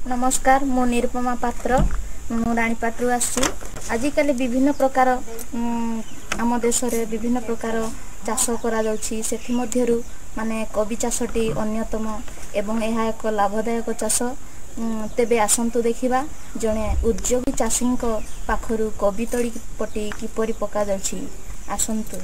नमस्कार मो निरुपमा पात्र मु रानीपाटू आसी आजिकल विभिन्न प्रकार आम देश रे विभिन्न प्रकार चाष करा जाउछि सेथि मध्यरु माने कबी चाषटी अन्यतम एवं यह एक लाभदायक चाष तेबे आसंतु देखिबा जणे उद्योगी चाषी पाखरु कबी तड़ी पटी किपरि पका जाउछि आसंतु।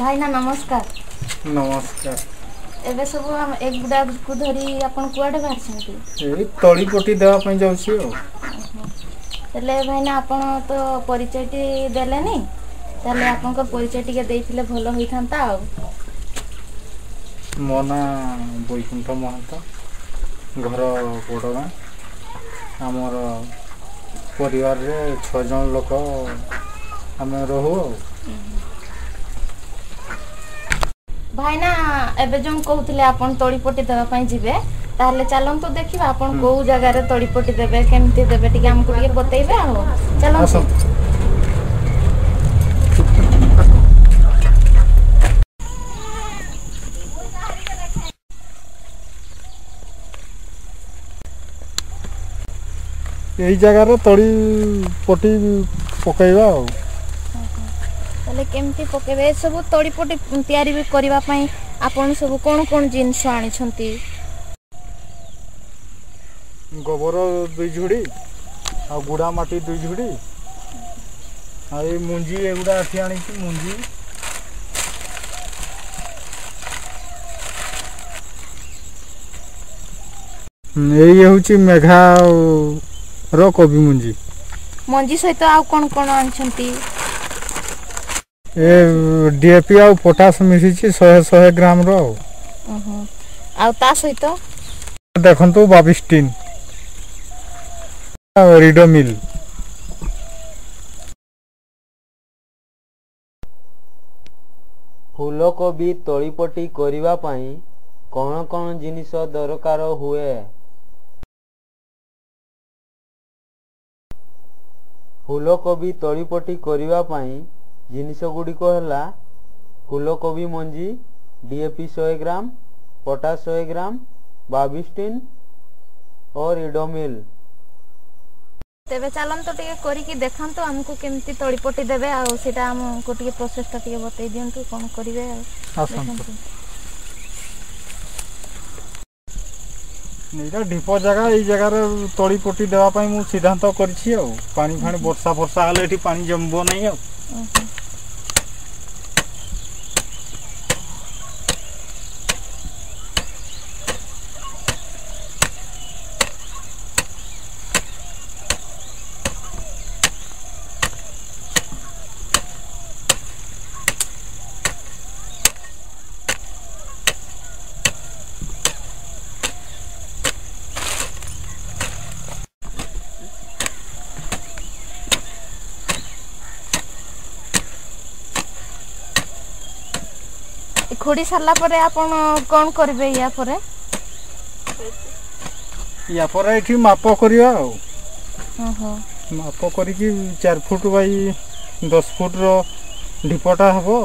भाई ना नमस्कार। नमस्कार। एबे सब हम एक गुडा को धरी अपन कुआडे बाहर छंती ए तळी पटी देवा पई जाउछि ओ तले भाई ना अपन तो परिचयटी देलेनी तले अपन को परिचयटी के देइथिले भलो होई थांता आ मोना बैकुंठ महंत घर बडगा हमर परिवार रे 6 जन लोक हमें रहू। भाई ना एबे जो कहूले आपन तड़ीपटी देवा पई जिबे ताहले चलन तो देखिबा आपन को जगह रे तड़ीपटी देबे केमती देबे टिके हमको टिके बतैबे आ चलन एई जगह रे तड़ीपटी पकैबा आ तले केमती पकेबे सब तड़ीपटी तयारी भी करबा पई आपन सब कोन कोन जिंस आनी छंती गोबर 2 झुड़ी आ गुड़ा माटी 2 झुड़ी आ ए मुंजी एगुड़ा आठी आनी छी मुंजी एई होची मेघा रो कबी मुंजी मंजी सहित आ कोन कोन आनी छंती ए डीएपी आ पोटास मिसी छी 100 ग्राम रो आ ता सहित देखंतु 22 टिन रिडोमिल फूलकोबी तळीपटी करिवा पई कोन कोन जिनिस दरकार हुए। फूलकोबी तळीपटी करिवा पई जिनिस गुडी को हला फूलकोबी मंजी डीएपी 100 ग्राम पोटास 100 ग्राम 22 टिन और रिडोमिल। तेबे चलन तो टिके करी कि देखन तो हमको केमती तळीपटी देबे आ सेटा हमको टिके प्रोसेस ता टिके बतै दियंतु कोन करिवे आ नेटा ढिपो जगह ए जगह रे तळीपटी देवा पई मु सिद्धांत करछि आ पानी फाणी वर्षा वर्षा हले एठी पानी जमबो नै आ खोडी सारला परे आपण कोन करबे या परे एठी माप करिया आ माप करी कि 4 फुट बाई 10 फुट रो ढिपटा हबो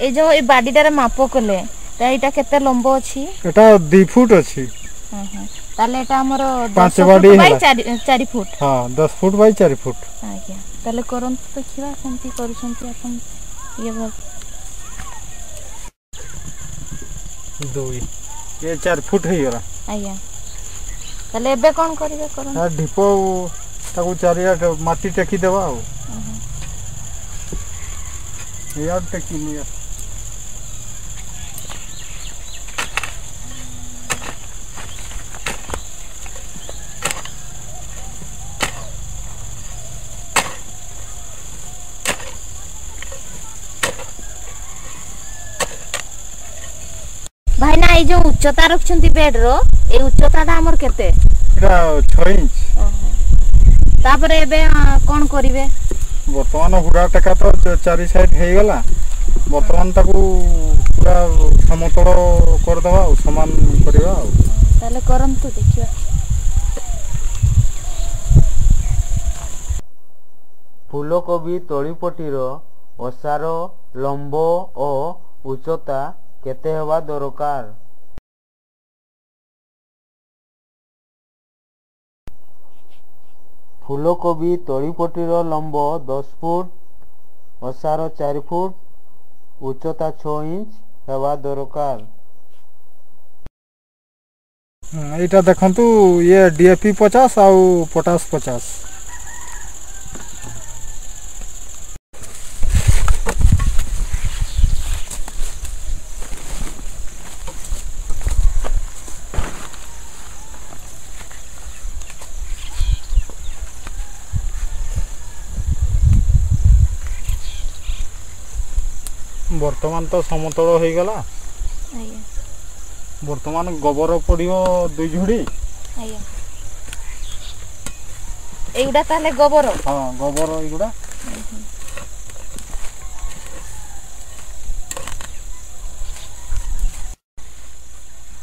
ए जो ए बाडीटारे माप कले ता एटा केते लंबो अछि एटा 2 फुट अछि ताले एटा हमर 5 बाडी बाई 4 फुट हां 10 फुट बाई 4 फुट आज्ञा ताले करन तो देखिबा केमती करूछंती अपन ये भाग 2 ये 4 फुट हे गरा आज्ञा ताले एबे कोन करिवे करन आ ढिपो ताको चारिया माटी टेकी देबा आ यार टेकी निया भाई ना এই যে উচ্চতা ରଖିଛନ୍ତି ବେଡ୍ ର এই ଉଚ୍ଚତାଟା ଆମର କେତେ? এটা 6 ইঞ্চ। ତାପରେ ଏବେ କଣ କରିବେ? ବର୍ତ୍ତମାନ ହୁଡ଼ା ଟେକା ତ 4 ସାଇଡ୍ ହେଇଗଲା। ବର୍ତ୍ତମାନ ତାକୁ ପୁରା ସମତଳ କରିଦେବା ଆଉ ସମାନ କରିବା ଆଉ। ତାହେଲେ କରନ୍ତୁ ଦେଖିବା। ଫୁଲକୋବି ତଳିପଟିର ଓସାର, ଲମ୍ବ ଓ ଉଚ୍ଚତା କେତେ ହେବା ଦରକାର? ଫୁଲକୋବି ତଳିପଟିର ଲମ୍ବ 10 ଫୁଟ, ଓସାର 4 ଫୁଟ, ଉଚ୍ଚତା 6 ଇଞ୍ଚ ହେବା ଦରକାର। ଏଇଟା ଦେଖନ୍ତୁ ଇଏ DAP 50 ଆଉ ପଟାସ 50। ବର୍ତ୍ତମାନ ତ ସମତଳ ହେଇଗଲା। ଆଜ୍ଞା। ବର୍ତ୍ତମାନ ଗୋବର ପଡ଼ିବ 2 ଝୁଡ଼ି। ଆଜ୍ଞା। ଏଇଗୁଡ଼ା ତାହେଲେ ଗୋବର? ହଁ ଗୋବର ଏଇଗୁଡ଼ା।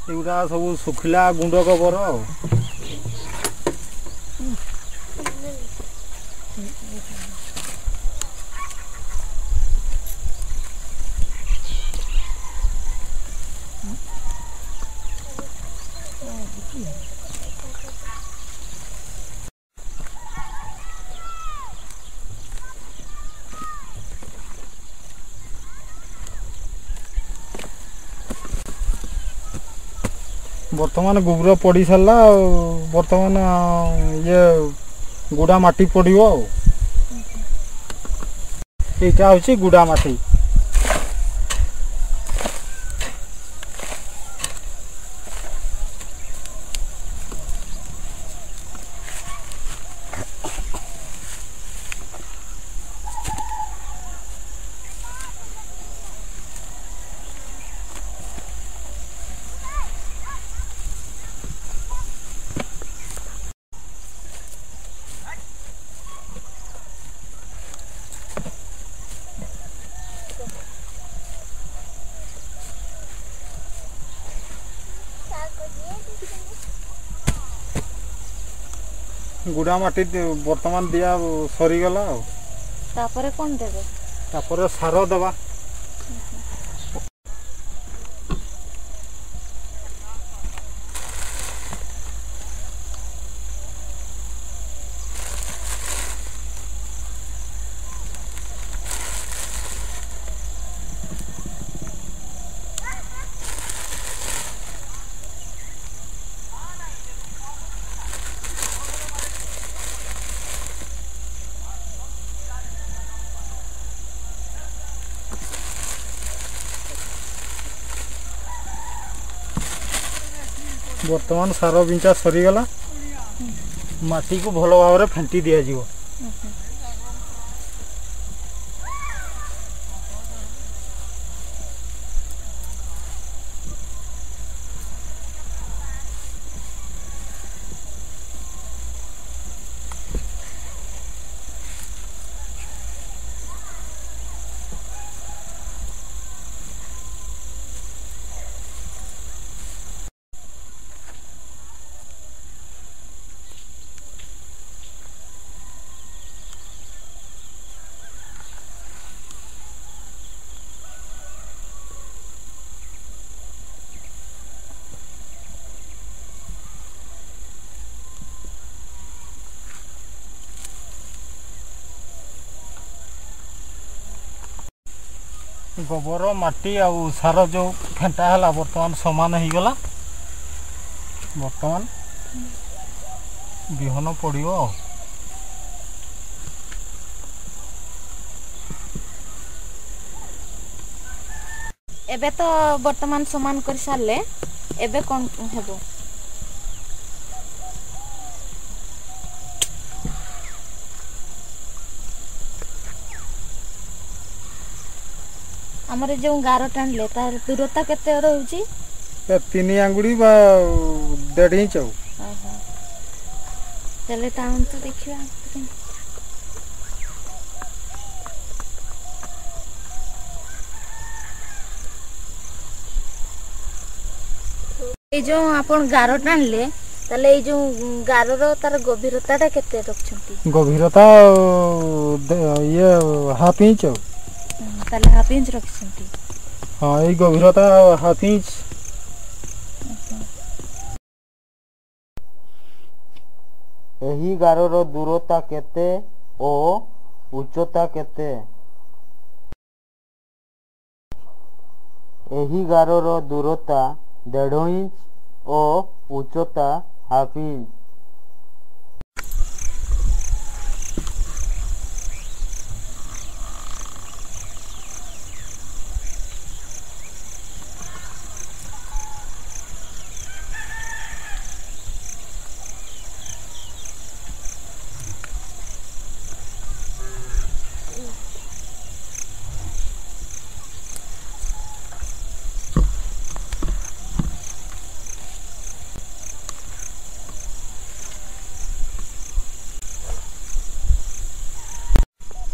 ଏଗୁଡ଼ା ସବୁ ଶୁଖିଲା ଗୁଣ୍ଡ ଗୋବର ଆଉ। ବର୍ତ୍ତମାନ ଗୋବର ପଡ଼ି ସାରିଲା ଆଉ ବର୍ତ୍ତମାନ ଇଏ ଗୁଡ଼ା ମାଟି ପଡ଼ିବ ଆଉ। ଏଇଟା ହେଉଛି ଗୁଡ଼ା ମାଟି। ଗୁଡ଼ା ମାଟି ବର୍ତ୍ତମାନ ଦିଆ ସରିଗଲା ଆଉ। ତାପରେ କଣ ଦେବେ? ତାପରେ ସାର ଦେବା। ବର୍ତ୍ତମାନ ସାର ବିଞ୍ଚା ସରିଗଲା। ମାଟିକୁ ଭଲ ଭାବରେ ଫେଣ୍ଟି ଦିଆଯିବ। ଗୋବର ମାଟି ଆଉ ସାର ଯେଉଁ ଫେଣ୍ଟା ହେଲା ବର୍ତ୍ତମାନ ସମାନ ହେଇଗଲା। ବର୍ତ୍ତମାନ ବିହନ ପଡ଼ିବ ଆଉ। ଏବେ ତ ବର୍ତ୍ତମାନ ସମାନ କରି ସାରିଲେ ଏବେ କଣ ହେବ? ଆମର ଯେଉଁ ଗାର ଟାଣିଲେ ତାର ଦୂରତା କେତେ ରହୁଛି? 3 ଆଙ୍ଗୁଳି ବା 1.5 ଇଞ୍ଚ ଆଉ। ଓହୋ ତାହେଲେ ଟାଣନ୍ତୁ ଦେଖିବା। ଏଇ ଯୋଉ ଆପଣ ଗାର ଟାଣିଲେ ତାହେଲେ ଏଇ ଯୋଉ ଗାରର ତାର ଗଭୀରତାଟା କେତେ ରଖିଛନ୍ତି? ଗଭୀରତା ଇଏ 1/2 ଇଞ୍ଚ ଆଉ। ତାହେଲେ 1/2 ଇଞ୍ଚ ରଖିଛନ୍ତି। ହଁ ଏଇ ଗଭୀରତା 1/2 ଇଞ୍ଚ। ଏହି ଗାରର ଦୂରତା କେତେ ଓ ଉଚ୍ଚତା କେତେ? ଏହି ଗାରର ଦୂରତା 1.5 ଇଞ୍ଚ ଓ ଉଚ୍ଚତା 1/2 ଇଞ୍ଚ।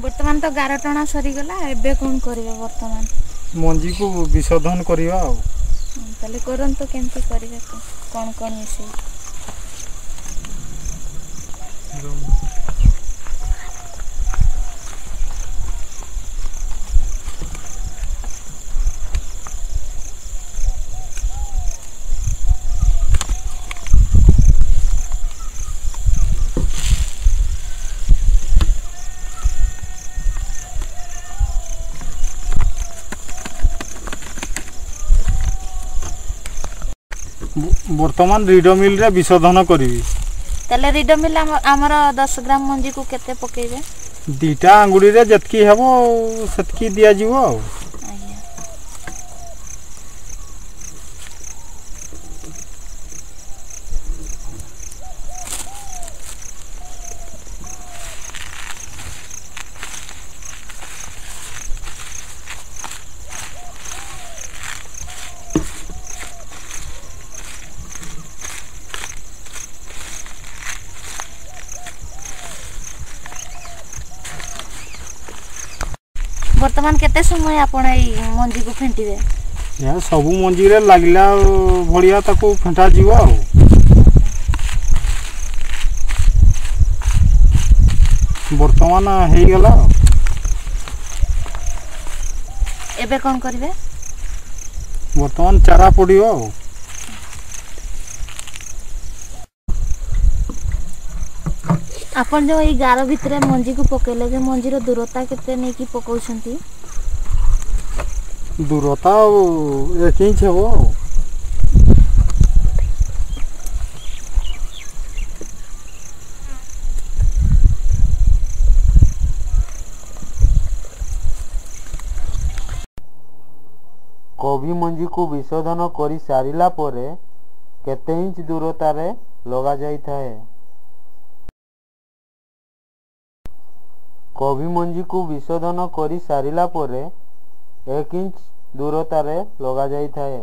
ବର୍ତ୍ତମାନ ତ ଗାର ଟଣା ସରିଗଲା, ଏବେ କଣ କରିବେ ବର୍ତ୍ତମାନ? ମଞ୍ଜିକୁ ବିଶୋଧନ କରିବା ଆଉ। ତାହେଲେ କରନ୍ତୁ, କେମିତି କରିବେ, କଣ କଣ ମିଶେଇ? ବର୍ତ୍ତମାନ ରିଡ ମିଲରେ ବିଶୋଧନ କରିବି। ତାହେଲେ ରିଡ ମିଲ ଆମର 10 ଗ୍ରାମ ମଞ୍ଜିକୁ କେତେ ପକେଇବେ? 2ଟା ଆଙ୍ଗୁଳିରେ ଯେତିକି ହେବ ସେତିକି ଦିଆଯିବ ଆଉ। ଆଜ୍ଞା। ବର୍ତ୍ତମାନ କେତେ ସମୟ ଆପଣ ଏଇ ମଞ୍ଜିକୁ ଫେଣ୍ଟିବେ? ସବୁ ମଞ୍ଜିରେ ଲାଗିଲା ଭଳିଆ ତାକୁ ଫେଣ୍ଟାଯିବ ଆଉ। ବର୍ତ୍ତମାନ ହେଇଗଲା ଆଉ। ଏବେ କଣ କରିବେ? ବର୍ତ୍ତମାନ ଚାରା ପଡ଼ିବ ଆଉ। ଆପଣ ଯୋଉ ଏଇ ଗାର ଭିତରେ ମଞ୍ଜିକୁ ପକେଇଲେ, ଯେ ମଞ୍ଜିର ଦୂରତା କେତେ ନେଇକି ପକଉଛନ୍ତି? ଦୂରତା ଆଉ 1 ଇଞ୍ଚ ହେବ ଆଉ। କୋବି ମଞ୍ଜିକୁ ବିଶୋଧନ କରି ସାରିଲା ପରେ କେତେ ଇଞ୍ଚ ଦୂରତାରେ ଲଗାଯାଇଥାଏ? କୋବି ମଞ୍ଜିକୁ ବିଶୋଧନ କରି ସାରିଲା ପରେ 1 ଇଞ୍ଚ ଦୂରତାରେ ଲଗାଯାଇଥାଏ।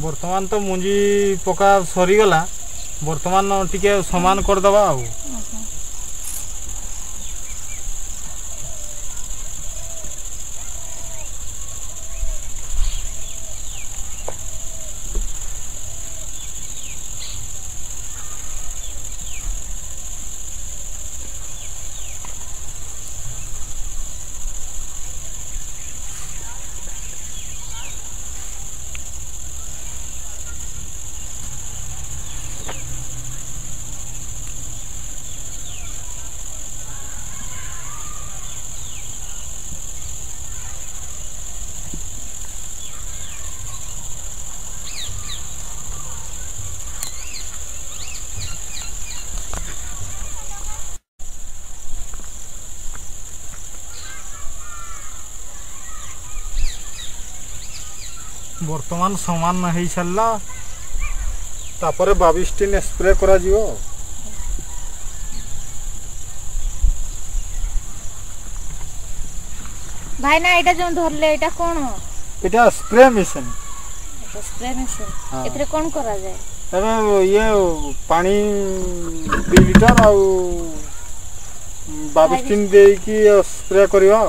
बर्तमान तो मुंजी पका सरीगला बर्तमान टिके समान करदबा आ बर्तमान समान हो सारा तापर 22 टिन स्प्रे करा जिवो भाई ना एटा जो धरले एटा कोन एटा स्प्रे मशीन एटा स्प्रे मशीन एतरे कोन करा जाय एबे ये पानी 2 लीटर आ 22 टिन दे की स्प्रे करवा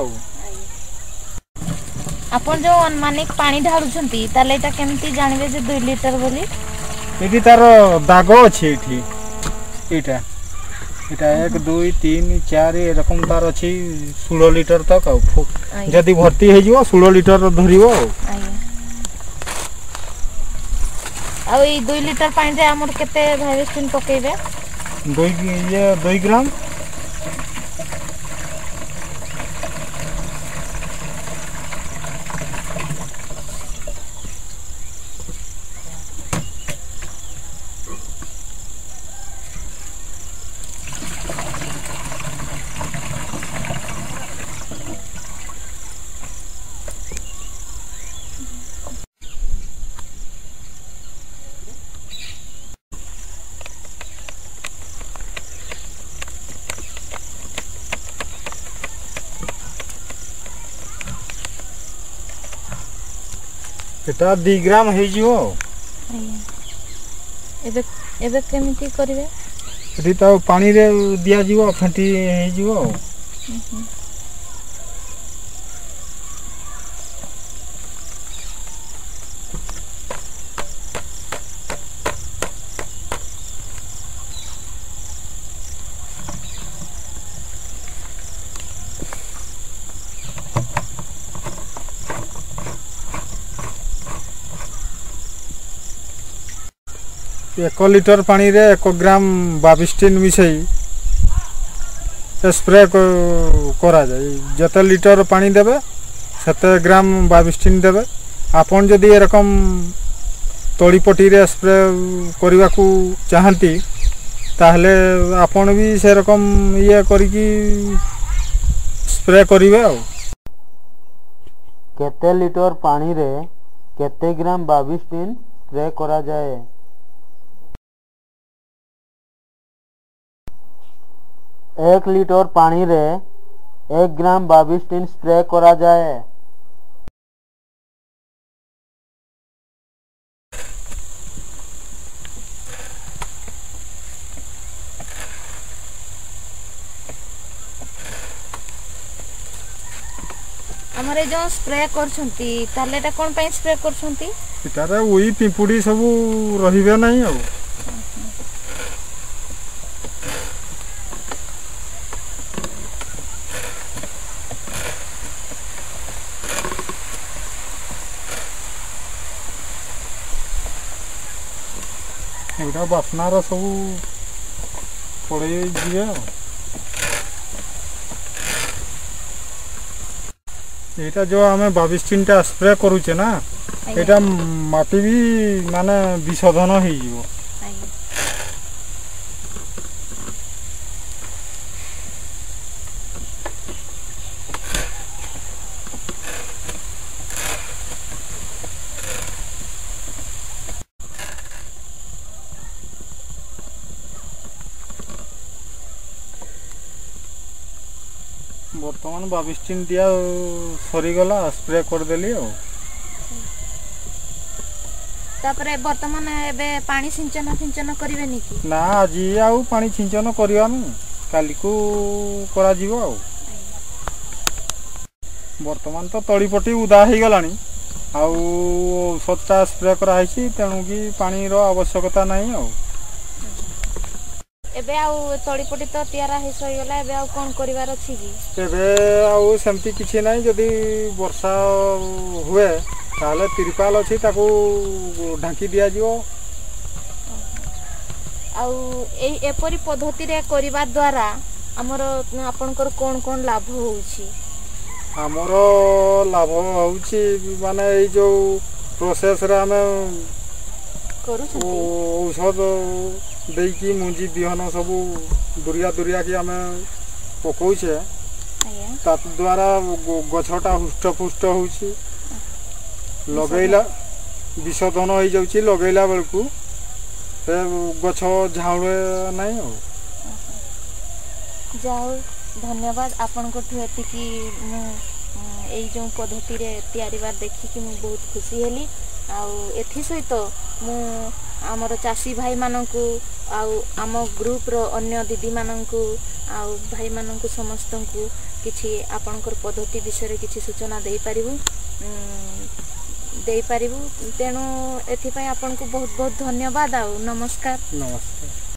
आपण जो अनुमानिक पानी ढारुछंती ताले एटा केमती जानबे जे 2 लीटर बोली एटी तार दाग अछि एठी एटा एटा 1 2 3 4 एरकम तार अछि 16 लीटर तक जदी भर्ती हे जिवो 16 लीटर धरिवो आ ई 2 लीटर पानी रे हमर केते भाइस्टिन पकेबे 2 ग्राम एटा 2 ग्राम हे जिवो एबे एबे केमिति करिवे एटी तो पानी रे दिया जिवो फेंटी हे जिवो एक लीटर पानी रे 1 ग्राम 22 टिन मिसई स्प्रे करा जाए जते लीटर पानी देबे सेते ग्राम 22 टिन देबे आपन जदी एरकम तोड़ी पटी रे स्प्रे करबा को चाहंती ताहले आपन भी से रकम ये करी की स्प्रे करिवे आ केते लीटर पानी रे केते ग्राम 22 टिन स्प्रे करा जाए 1 लीटर पानी रे 1 ग्राम 22 टिन स्प्रे करा जाए हमरे जो स्प्रे करछंती ताले एटा कोन पई स्प्रे करछंती एटारे ओई पिंपुडी सब रहिबे नहीं आ एटा बासनार सब पड़े जिवे एटा जो हमें 22 टिन टा स्प्रे करूचे ना एटा माटी भी माने विशोधन हो जिवो बर्तमान 22 टिन दिया सरीगला स्प्रे करदेली तापरे वर्तमान एबे पानी सिंचन करिवेनी कि ना आज आउ पानी सिंचन करवानी काली को करा जीवो आउ वर्तमान तो तळीपटी उदा हो गलानी आउ औषधटा स्प्रे कराई तेणु कि पानी रो आवश्यकता नहीं आउ एबे आउ तळीपटी तो तैयार हे सही गला एबे आउ कोन करिवार अछि कि एबे आउ सेमती किछि नहीं जदी वर्षा हुए ताले तिरपाल अछि ताको ढांकी दिया जिवो आउ एई एपरी पद्धति रे करिबा द्वारा हमर आपनकर कोन कोन लाभ होउछि हमर लाभ होउछि माने एई जो प्रोसेस रे हमें करू छथि औषध देकी मुंजी बिहन सब दुरिया की आम पकाउे ता द्वारा गछटा हुष्टपुष्ट होउछि लगैला विशोधन हो जाउछि लगैला बेलकु से गछ झाउळे नाही हो जाओ धन्यवाद आपन को एतिकी एई जो पद्धति रे तैयारी बार देखि कि मु बहुत खुशी हेली आउ एथि सहित मु आमर चाषी भाई मानकु आउ आम ग्रुप रो अन्य दीदी मानकु आउ भाई मानकु समस्त को किछि आपनकर पद्धति विषय रे किछि सूचना देई पारिबु तेणु एथि पय आपन को बहुत बहुत धन्यवाद आउ नमस्कार नमस्कार।